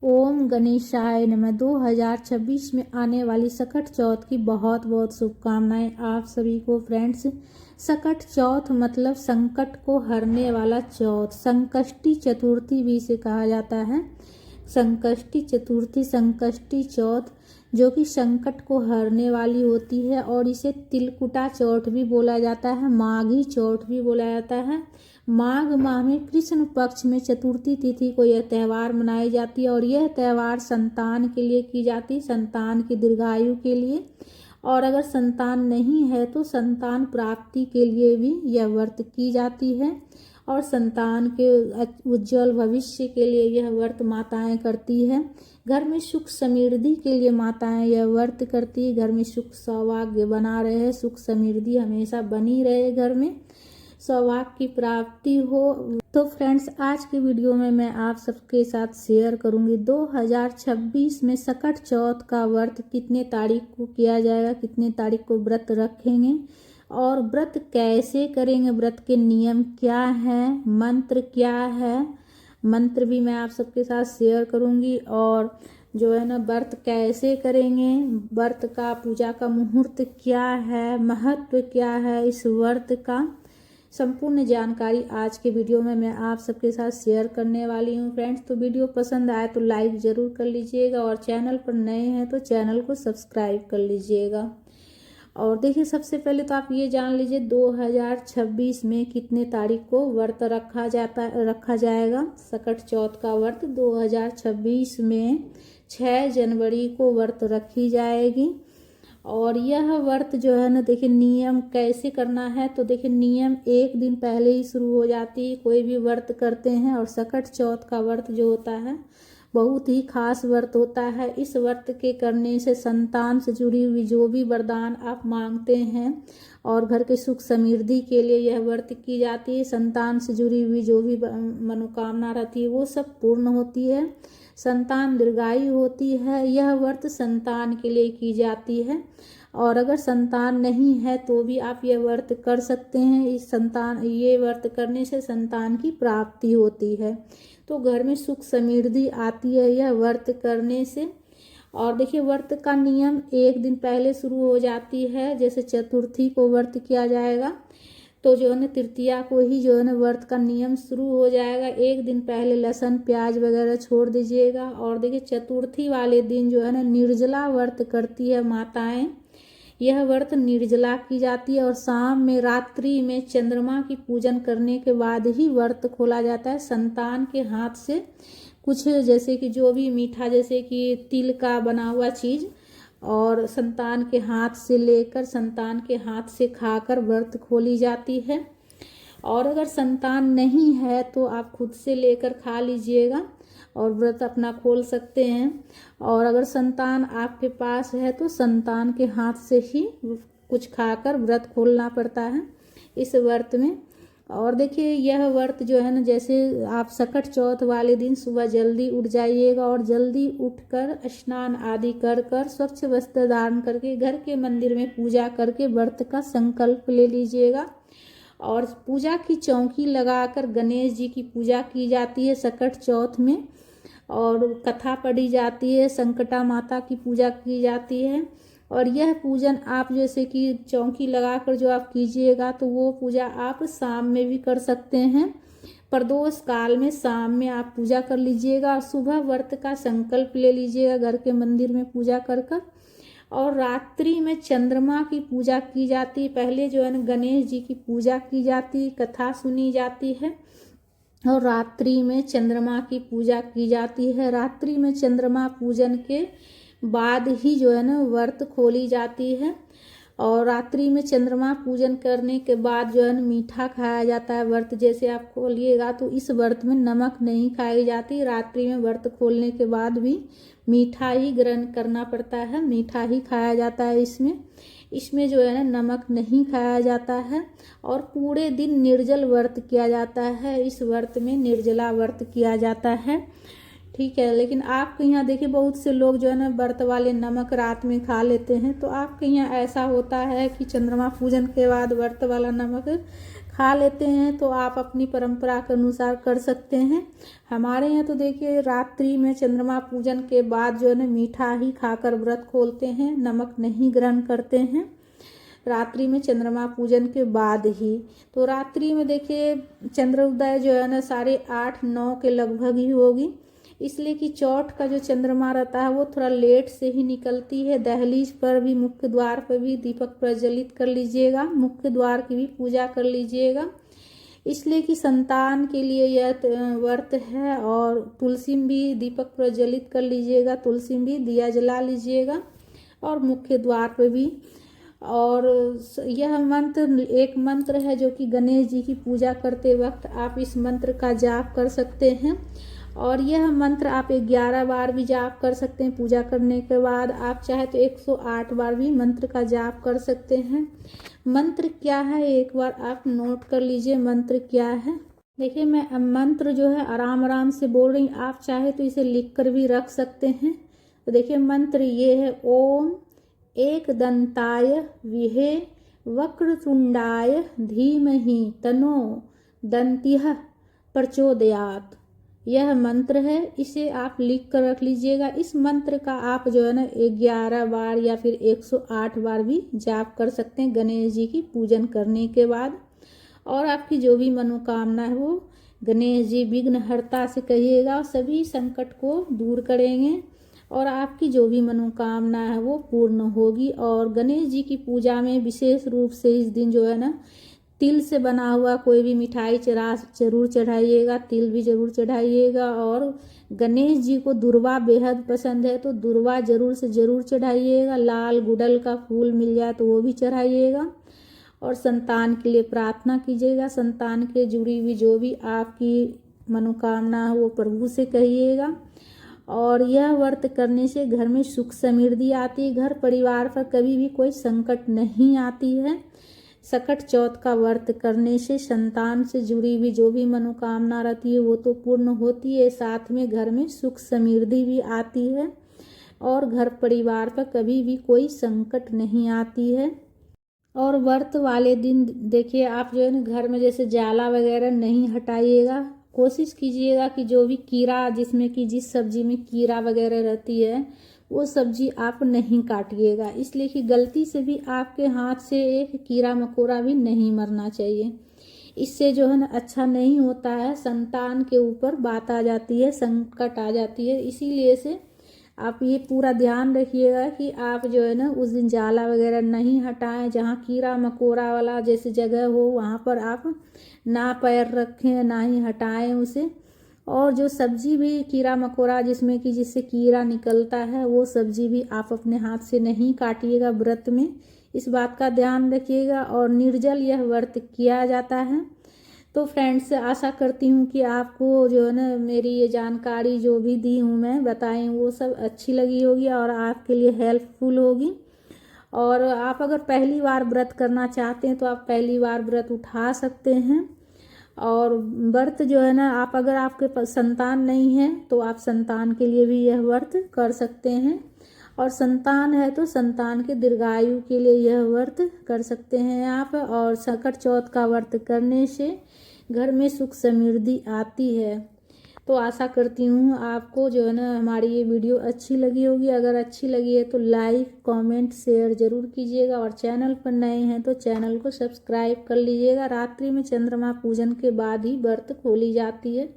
ओम गणेशाय नमः। 2026 में आने वाली सकट चौथ की बहुत बहुत शुभकामनाएं आप सभी को फ्रेंड्स। सकट चौथ मतलब संकट को हरने वाला चौथ, संकष्टी चतुर्थी भी इसे कहा जाता है। संकष्टी चतुर्थी, संकष्टी चौथ जो कि संकट को हरने वाली होती है और इसे तिलकुटा चौथ भी बोला जाता है, माघी चौथ भी बोला जाता है। माघ माह में कृष्ण पक्ष में चतुर्थी तिथि को यह त्यौहार मनाई जाती है और यह त्यौहार संतान के लिए की जाती है, संतान की दीर्घायु के लिए। और अगर संतान नहीं है तो संतान प्राप्ति के लिए भी यह व्रत की जाती है और संतान के उज्जवल भविष्य के लिए यह व्रत माताएं करती है। घर में सुख समृद्धि के लिए माताएं यह व्रत करती है। घर में सुख सौभाग्य बना रहे, सुख समृद्धि हमेशा बनी रहे, घर में सौभाग्य की प्राप्ति हो। तो फ्रेंड्स, आज के वीडियो में मैं आप सबके साथ शेयर करूंगी 2026 में सकट चौथ का व्रत कितने तारीख को किया जाएगा, कितने तारीख को व्रत रखेंगे और व्रत कैसे करेंगे, व्रत के नियम क्या है, मंत्र क्या है, मंत्र भी मैं आप सबके साथ शेयर करूंगी। और जो है ना, व्रत कैसे करेंगे, व्रत का पूजा का मुहूर्त क्या है, महत्व क्या है इस व्रत का, संपूर्ण जानकारी आज के वीडियो में मैं आप सबके साथ शेयर करने वाली हूँ फ्रेंड्स। तो वीडियो पसंद आए तो लाइक ज़रूर कर लीजिएगा और चैनल पर नए हैं तो चैनल को सब्सक्राइब कर लीजिएगा। और देखिए, सबसे पहले तो आप ये जान लीजिए 2026 में कितने तारीख को व्रत रखा जाएगा। सकट चौथ का व्रत 2026 में 6 जनवरी को व्रत रखी जाएगी। और यह व्रत जो है ना, देखिए नियम कैसे करना है। तो देखिए, नियम एक दिन पहले ही शुरू हो जाती है, कोई भी व्रत करते हैं। और सकट चौथ का व्रत जो होता है बहुत ही खास व्रत होता है। इस व्रत के करने से संतान से जुड़ी हुई जो भी वरदान आप मांगते हैं और घर के सुख समृद्धि के लिए यह व्रत की जाती है। संतान से जुड़ी हुई जो भी मनोकामना रहती है वो सब पूर्ण होती है, संतान दीर्घायु होती है। यह व्रत संतान के लिए की जाती है और अगर संतान नहीं है तो भी आप यह व्रत कर सकते हैं। ये व्रत करने से संतान की प्राप्ति होती है, तो घर में सुख समृद्धि आती है यह व्रत करने से। और देखिए, व्रत का नियम एक दिन पहले शुरू हो जाती है। जैसे चतुर्थी को व्रत किया जाएगा तो जो है ना, तृतीया को ही जो है ना व्रत का नियम शुरू हो जाएगा। एक दिन पहले लहसुन प्याज वगैरह छोड़ दीजिएगा। और देखिए, चतुर्थी वाले दिन जो है ना निर्जला व्रत करती है माताएं। यह व्रत निर्जला की जाती है और शाम में, रात्रि में चंद्रमा की पूजन करने के बाद ही व्रत खोला जाता है। संतान के हाथ से कुछ, जैसे कि जो भी मीठा, जैसे कि तिल का बना हुआ चीज़, और संतान के हाथ से लेकर, संतान के हाथ से खाकर व्रत खोली जाती है। और अगर संतान नहीं है तो आप खुद से लेकर खा लीजिएगा और व्रत अपना खोल सकते हैं। और अगर संतान आपके पास है तो संतान के हाथ से ही कुछ खाकर व्रत खोलना पड़ता है इस व्रत में। और देखिए, यह व्रत जो है ना, जैसे आप सकट चौथ वाले दिन सुबह जल्दी उठ जाइएगा और जल्दी उठकर स्नान आदि कर स्वच्छ वस्त्र धारण करके घर के मंदिर में पूजा करके व्रत का संकल्प ले लीजिएगा। और पूजा की चौकी लगाकर गणेश जी की पूजा की जाती है सकट चौथ में, और कथा पढ़ी जाती है, संकटा माता की पूजा की जाती है। और यह पूजन आप जैसे कि चौकी लगाकर जो आप कीजिएगा तो वो पूजा आप शाम में भी कर सकते हैं। प्रदोष काल में शाम में आप पूजा कर लीजिएगा और सुबह व्रत का संकल्प ले लीजिएगा घर के मंदिर में पूजा कर। और रात्रि में चंद्रमा की पूजा की जाती है। पहले जो है ना गणेश जी की पूजा की जाती है, कथा सुनी जाती है और रात्रि में चंद्रमा की पूजा की जाती है। रात्रि में चंद्रमा पूजन के बाद ही जो है ना व्रत खोली जाती है। और रात्रि में चंद्रमा पूजन करने के बाद जो है ना मीठा खाया जाता है। व्रत जैसे आप खोलिएगा तो इस व्रत में नमक नहीं खाई जाती। रात्रि में व्रत खोलने के बाद भी मीठा ही ग्रहण करना पड़ता है, मीठा ही खाया जाता है। इसमें जो है ना नमक नहीं खाया जाता है। और पूरे दिन निर्जल व्रत किया जाता है। इस व्रत में निर्जला व्रत किया जाता है, ठीक है। लेकिन आपके यहाँ देखिए, बहुत से लोग जो है ना व्रत वाले नमक रात में खा लेते हैं। तो आपके यहाँ ऐसा होता है कि चंद्रमा पूजन के बाद व्रत वाला नमक खा लेते हैं तो आप अपनी परंपरा के अनुसार कर सकते हैं। हमारे यहाँ तो देखिए रात्रि में चंद्रमा पूजन के बाद जो है ना मीठा ही खाकर व्रत खोलते हैं, नमक नहीं ग्रहण करते हैं रात्रि में चंद्रमा पूजन के बाद ही। तो रात्रि में देखिए चंद्रोदय जो है ना 8:30-9 के लगभग ही होगी, इसलिए कि चौथ का जो चंद्रमा रहता है वो थोड़ा लेट से ही निकलती है। दहलीज पर भी, मुख्य द्वार पर भी दीपक प्रज्वलित कर लीजिएगा, मुख्य द्वार की भी पूजा कर लीजिएगा, इसलिए कि संतान के लिए यह व्रत है। और तुलसी में भी दीपक प्रज्वलित कर लीजिएगा, तुलसी में भी दिया जला लीजिएगा और मुख्य द्वार पर भी। और यह मंत्र एक मंत्र है जो कि गणेश जी की पूजा करते वक्त आप इस मंत्र का जाप कर सकते हैं। और यह मंत्र आप 11 बार भी जाप कर सकते हैं। पूजा करने के बाद आप चाहे तो 108 बार भी मंत्र का जाप कर सकते हैं। मंत्र क्या है एक बार आप नोट कर लीजिए, मंत्र क्या है। देखिए मैं मंत्र जो है आराम आराम से बोल रही हूँ, आप चाहे तो इसे लिख कर भी रख सकते हैं। तो देखिए मंत्र ये है, ओम एकदंताय विहे वक्रतुंडाय धीमहि तन्नो दन्तिः प्रचोदयात्। यह मंत्र है, इसे आप लिख कर रख लीजिएगा। इस मंत्र का आप जो है ना 11 बार या फिर 108 बार भी जाप कर सकते हैं गणेश जी की पूजन करने के बाद। और आपकी जो भी मनोकामना है वो गणेश जी विघ्नहर्ता से कहिएगा, सभी संकट को दूर करेंगे और आपकी जो भी मनोकामना है वो पूर्ण होगी। और गणेश जी की पूजा में विशेष रूप से इस दिन जो है ना तिल से बना हुआ कोई भी मिठाई जरूर चढ़ाइएगा, तिल भी जरूर चढ़ाइएगा। और गणेश जी को दुर्वा बेहद पसंद है तो दुर्वा जरूर से जरूर चढ़ाइएगा। लाल गुड़हल का फूल मिल जाए तो वो भी चढ़ाइएगा। और संतान के लिए प्रार्थना कीजिएगा, संतान के जुड़ी हुई जो भी आपकी मनोकामना है वो प्रभु से कहिएगा। और यह व्रत करने से घर में सुख समृद्धि आती है, घर परिवार पर कभी भी कोई संकट नहीं आती है। सकट चौथ का व्रत करने से संतान से जुड़ी हुई जो भी मनोकामना रहती है वो तो पूर्ण होती है, साथ में घर में सुख समृद्धि भी आती है और घर परिवार पर कभी भी कोई संकट नहीं आती है। और व्रत वाले दिन देखिए आप जो है ना घर में जैसे जाला वगैरह नहीं हटाइएगा, कोशिश कीजिएगा कि जो भी कीड़ा, जिसमें कि जिस सब्जी में कीड़ा वगैरह रहती है वो सब्जी आप नहीं काटिएगा, इसलिए कि गलती से भी आपके हाथ से एक कीड़ा मकोड़ा भी नहीं मरना चाहिए। इससे जो है ना अच्छा नहीं होता है, संतान के ऊपर बात आ जाती है, संकट आ जाती है। इसीलिए से आप ये पूरा ध्यान रखिएगा कि आप जो है ना उस दिन जाला वगैरह नहीं हटाएं, जहाँ कीड़ा मकोड़ा वाला जैसे जगह हो वहाँ पर आप ना पैर रखें, ना ही हटाएं उसे। और जो सब्जी भी कीड़ा मकोड़ा जिसमें कि जिससे कीड़ा निकलता है वो सब्जी भी आप अपने हाथ से नहीं काटिएगा व्रत में, इस बात का ध्यान रखिएगा। और निर्जल यह व्रत किया जाता है। तो फ्रेंड्स आशा करती हूँ कि आपको जो है ना मेरी ये जानकारी जो भी दी हूँ मैं बताई वो सब अच्छी लगी होगी और आपके लिए हेल्पफुल होगी। और आप अगर पहली बार व्रत करना चाहते हैं तो आप पहली बार व्रत उठा सकते हैं। और व्रत जो है ना आप अगर आपके पास संतान नहीं है तो आप संतान के लिए भी यह व्रत कर सकते हैं। और संतान है तो संतान के दीर्घायु के लिए यह व्रत कर सकते हैं आप। और सकट चौथ का व्रत करने से घर में सुख समृद्धि आती है। तो आशा करती हूँ आपको जो है ना हमारी ये वीडियो अच्छी लगी होगी। अगर अच्छी लगी है तो लाइक कमेंट शेयर ज़रूर कीजिएगा और चैनल पर नए हैं तो चैनल को सब्सक्राइब कर लीजिएगा। रात्रि में चंद्रमा पूजन के बाद ही व्रत खोली जाती है।